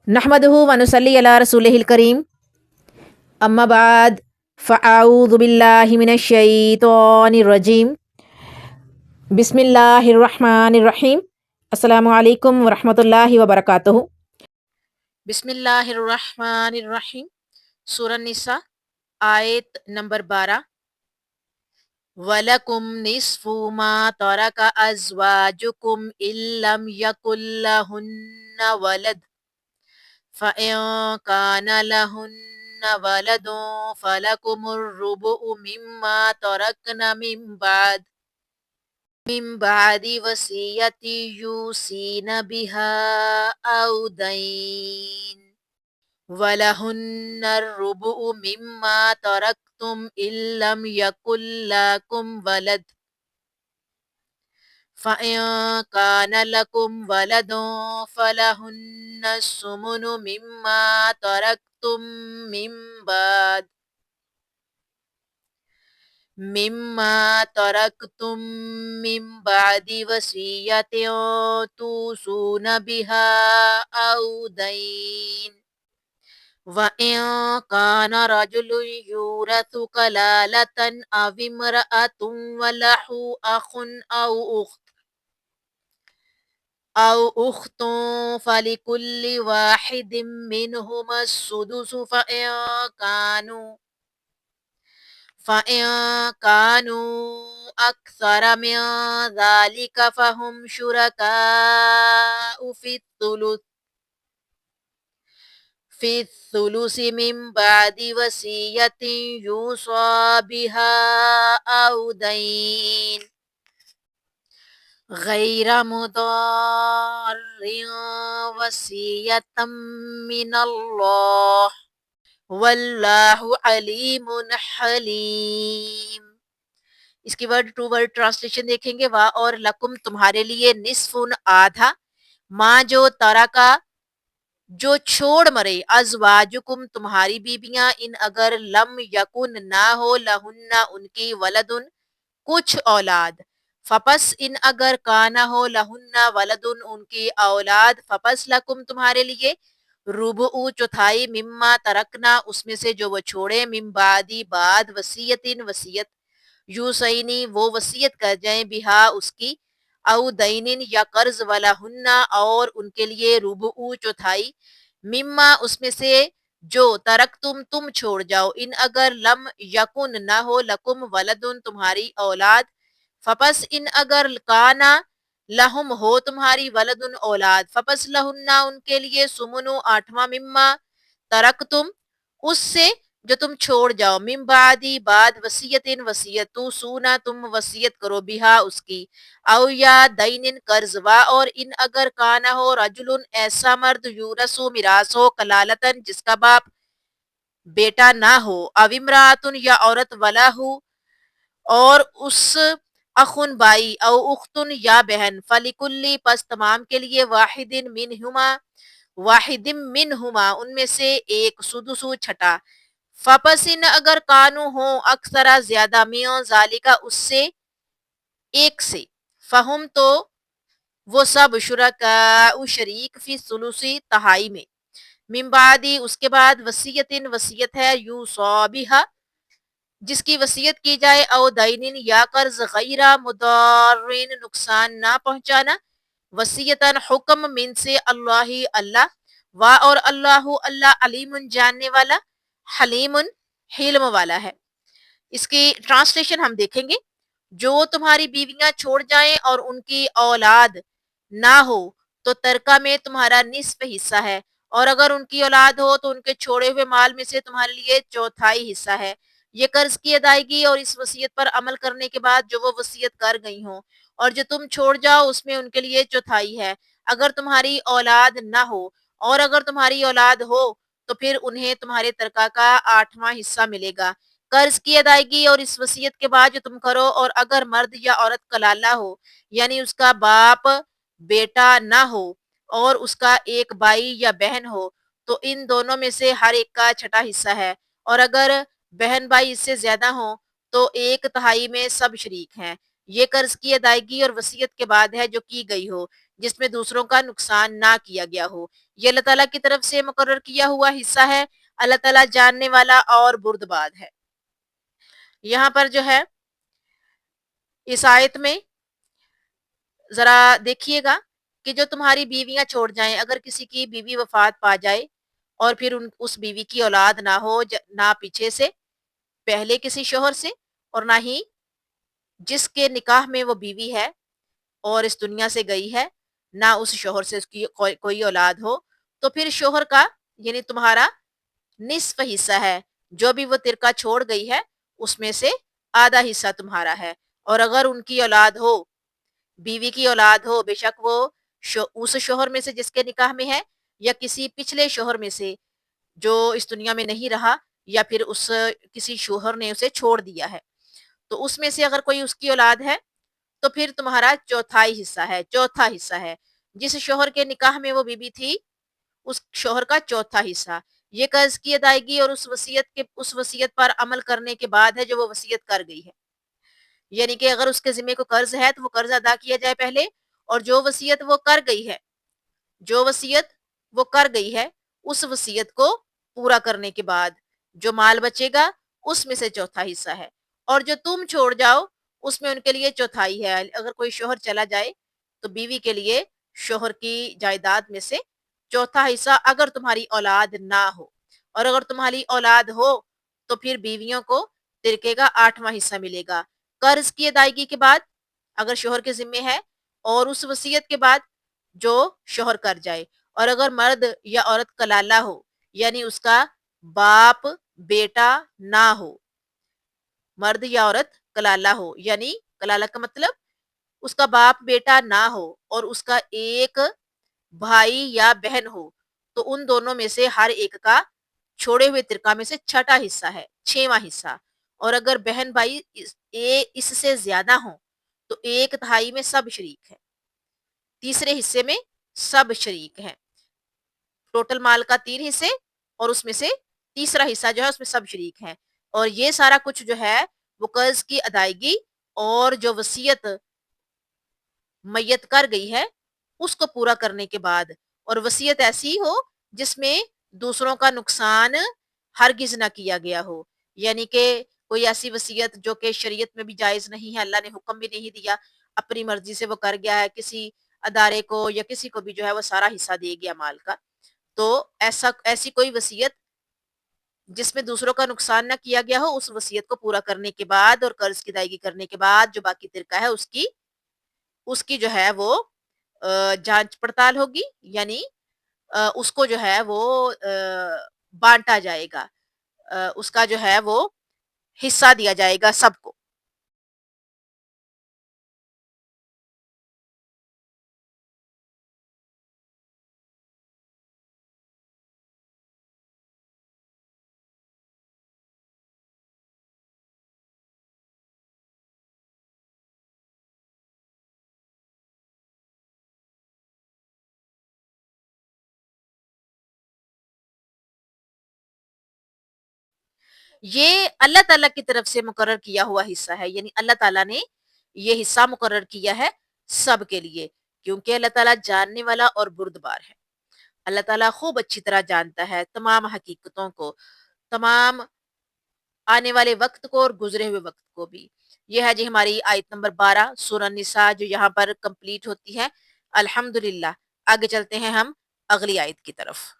نحمدہ ونصلی علی رسولہ الکریم، اما بعد فاعوذ باللہ من الشیطان الرجیم، بسم اللہ الرحمن الرحیم۔ السلام علیکم ورحمۃ اللہ وبرکاتہ۔ بسم اللہ الرحمن الرحیم، سورہ النساء، آیت نمبر 12۔ وَلَكُمْ نِصْفُ مَا تَرَكَ أَزْوَاجُكُمْ إِن لَّمْ يَكُن لَّهُنَّ وَلَدٌ فَإِن كَانَ لَهُنَّ وَلَدٌ فَلَكُمُ الرُّبُعُ مِمَّا تَرَكْنَ من بعد وصية يوصين بها أو دين، وَلَهُنَّ الرُّبُعُ مِمَّا تَرَكْتُمْ إِن لَّمْ يَكُن لَّكُمْ وَلَدٌ فَإِن كَانَ لَكُمْ وَلَدٌ فَلَهُنَّ الثُّمُنُ مِمَّا تَرَكْتُم من بعد وصية توصون بها أو دين، وَإِن كَانَ رَجُلٌ يُورَثُ كَلَالَةً أَوِ امْرَأَةٌ وَلَهُ أَخٌ أَوْ أُخْتٌ فَلِكُلِّ وَاحِدٍ مِّنْهُمَا السُّدُسُ فَإِن كَانُوا أَكْثَرَ مِن ذَلِكَ فَهُمْ شُرَكَاءُ في الثُّلُثِ من بعد وصية يوصى بها أو دين غير مضار وصية من الله واللہ علیم حلیم۔ اس کی ورڈ ٹو ورڈ ٹرانسلیشن دیکھیں گے۔ وا اور لکم تمہارے لیے، نصف آدھا، ماں جو ترا کا جو چھوڑ مرے، ازواجکم تمہاری بیبیاں، ان اگر لم یکن نہ ہو، لہن ان کی، ولدن کچھ اولاد، فپس ان اگر کانا ہو، لہن ولدن ان کی اولاد، فپس لکم تمہارے لیے، ربع چوتھائی، مما ترکنا اس میں سے جو وہ چھوڑے، من بعدی بعد، وصیتن وصیت، یوسینی وہ وصیت کر جائیں، بہا اس کی، او دینن یا قرض، ولہن اور ان کے لیے، ربع چوتھائی، مما اس میں سے جو ترک تم چھوڑ جاؤ، ان اگر لم یکن نہ ہو، لکم ولدن تمہاری اولاد، فپس ان اگر کانا لہم ہو تمہاری، ولدن اولاد، فپس لہن ان کے لیے، سمنو آٹھواں، مما ترک تم اس سے جو تم چھوڑ جاؤ، من بعدی بعد، وصیتن وصیت، تو سونا تم وصیت کرو، بہا اس کی، او یا دینن قرض، وا اور ان اگر کانا ہو، رجلن ایسا مرد، یورثو میراث ہو، کلالتن جس کا باپ بیٹا نہ ہو، او امراتن یا عورت، ولا ہو اور اس اخن بائی، او اختن یا بہن، فلکلی پس تمام کے لیے، واحد منہما ان میں سے ایک، سدسو چھٹا، فپسن اگر کانو ہوں، اکثرا زیادہ، میوں ذالکا اس سے، ایک سے، فہم تو وہ سب، شرکاء شریک، فی ثلثی تہائی میں، من بعدی اس کے بعد، وصیتن وصیت ہے، یوصی بہا جس کی وصیت کی جائے، او دینن یا قرض، غیر مضارین نقصان نہ پہنچانا، وصیتاً حکم، من سے اللہ اللہ، وا اور اللہ اللہ، علیم جاننے والا، حلیم حلم والا ہے۔ اس کی ٹرانسلیشن ہم دیکھیں گے۔ جو تمہاری بیویاں چھوڑ جائیں اور ان کی اولاد نہ ہو تو ترکہ میں تمہارا نصف حصہ ہے، اور اگر ان کی اولاد ہو تو ان کے چھوڑے ہوئے مال میں سے تمہارے لیے چوتھائی حصہ ہے۔ یہ قرض کی ادائیگی اور اس وصیت پر عمل کرنے کے بعد جو وہ وصیت کر گئی ہوں، اور جو تم چھوڑ جاؤ اس میں ان کے لیے چوتھائی ہے، اگر تمہاری اولاد نہ ہو، اور اگر تمہاری اولاد ہو تو پھر انہیں تمہارے ترکہ کا آٹھواں حصہ ملے گا۔ قرض کی ادائیگی اور اس وصیت کے بعد جو تم کرو، اور اگر مرد یا عورت کلالہ ہو، یعنی اس کا باپ بیٹا نہ ہو اور اس کا ایک بھائی یا بہن ہو، تو ان دونوں میں سے ہر ایک کا چھٹا حصہ ہے، اور اگر بہن بھائی اس سے زیادہ ہوں تو 1/3 میں سب شریک ہیں۔ یہ قرض کی ادائیگی اور وصیت کے بعد ہے جو کی گئی ہو، جس میں دوسروں کا نقصان نہ کیا گیا ہو۔ یہ اللہ تعالیٰ کی طرف سے مقرر کیا ہوا حصہ ہے۔ اللہ تعالیٰ جاننے والا اور بردبار ہے۔ یہاں پر جو ہے اس آیت میں ذرا دیکھیے گا کہ جو تمہاری بیویاں چھوڑ جائیں، اگر کسی کی بیوی وفات پا جائے اور پھر اس بیوی کی اولاد نہ ہو، نہ پیچھے سے پہلے کسی شوہر سے اور نہ ہی جس کے نکاح میں وہ بیوی ہے اور اس دنیا سے گئی ہے، نہ اس شوہر سے اس کی کوئی اولاد ہو، تو پھر شوہر کا یعنی تمہارا نصف حصہ ہے۔ جو بھی وہ ترکہ چھوڑ گئی ہے اس میں سے آدھا حصہ تمہارا ہے۔ اور اگر ان کی اولاد ہو، بیوی کی اولاد ہو، بے شک وہ اس شوہر میں سے جس کے نکاح میں ہے یا کسی پچھلے شوہر میں سے جو اس دنیا میں نہیں رہا، یا پھر اس کسی شوہر نے اسے چھوڑ دیا ہے، تو اس میں سے اگر کوئی اس کی اولاد ہے تو پھر تمہارا چوتھائی حصہ ہے، چوتھا حصہ ہے۔ جس شوہر کے نکاح میں وہ بیوی تھی اس شوہر کا چوتھا حصہ۔ یہ قرض کی ادائیگی اور اس وصیت پر عمل کرنے کے بعد ہے جو وہ وصیت کر گئی ہے۔ یعنی کہ اگر اس کے ذمہ کو قرض ہے تو وہ قرض ادا کیا جائے پہلے، اور جو وصیت وہ کر گئی ہے، جو وصیت وہ کر گئی ہے اس وصیت کو پورا کرنے کے بعد جو مال بچے گا اس میں سے چوتھا حصہ ہے، اور جو تم چھوڑ جاؤ اس میں ان کے لیے چوتھائی ہے۔ اگر کوئی شوہر چلا جائے تو بیوی کے لیے شوہر کی جائیداد میں سے چوتھا حصہ اگر تمہاری اولاد نہ ہو، اور اگر تمہاری اولاد ہو تو پھر بیویوں کو ترکے کا 8واں حصہ ملے گا۔ قرض کی ادائیگی کے بعد اگر شوہر کے ذمے ہے اور اس وصیت کے بعد جو شوہر کر جائے، اور اگر مرد یا عورت کلالہ ہو یعنی اس کا باپ بیٹا نہ ہو، مرد یا عورت کلالہ ہو یعنی کلالہ کا مطلب اس کا باپ بیٹا نہ ہو اور اس کا ایک بھائی یا بہن ہو، تو ان دونوں میں سے ہر ایک کا چھوڑے ہوئے ترکہ میں سے چھٹا حصہ ہے، 6واں حصہ۔ اور اگر بہن بھائی اس سے زیادہ ہوں تو 1/3 میں سب شریک ہے، تیسرے حصے میں سب شریک ہیں۔ ٹوٹل مال کا 3 حصے اور اس میں سے تیسرا حصہ جو ہے اس میں سب شریک ہیں۔ اور یہ سارا کچھ جو ہے وہ قرض کی ادائیگی اور جو وصیت میت کر گئی ہے اس کو پورا کرنے کے بعد، اور وصیت ایسی ہو جس میں دوسروں کا نقصان ہرگز نہ کیا گیا ہو، یعنی کہ کوئی ایسی وصیت جو کہ شریعت میں بھی جائز نہیں ہے، اللہ نے حکم بھی نہیں دیا، اپنی مرضی سے وہ کر گیا ہے، کسی ادارے کو یا کسی کو بھی جو ہے وہ سارا حصہ دے گیا مال کا، تو ایسی کوئی وصیت جس میں دوسروں کا نقصان نہ کیا گیا ہو، اس وصیت کو پورا کرنے کے بعد اور قرض کی ادائیگی کرنے کے بعد جو باقی ترکہ ہے اس کی جو ہے وہ جانچ پڑتال ہوگی، یعنی اس کو جو ہے وہ بانٹا جائے گا، اس کا جو ہے وہ حصہ دیا جائے گا سب کو۔ یہ اللہ تعالیٰ کی طرف سے مقرر کیا ہوا حصہ ہے، یعنی اللہ تعالیٰ نے یہ حصہ مقرر کیا ہے سب کے لیے، کیونکہ اللہ تعالیٰ جاننے والا اور بردبار ہے۔ اللہ تعالیٰ خوب اچھی طرح جانتا ہے تمام حقیقتوں کو، تمام آنے والے وقت کو اور گزرے ہوئے وقت کو بھی۔ یہ ہے جی ہماری آیت نمبر 12 سورہ نساء جو یہاں پر کمپلیٹ ہوتی ہے۔ الحمدللہ، آگے چلتے ہیں ہم اگلی آیت کی طرف۔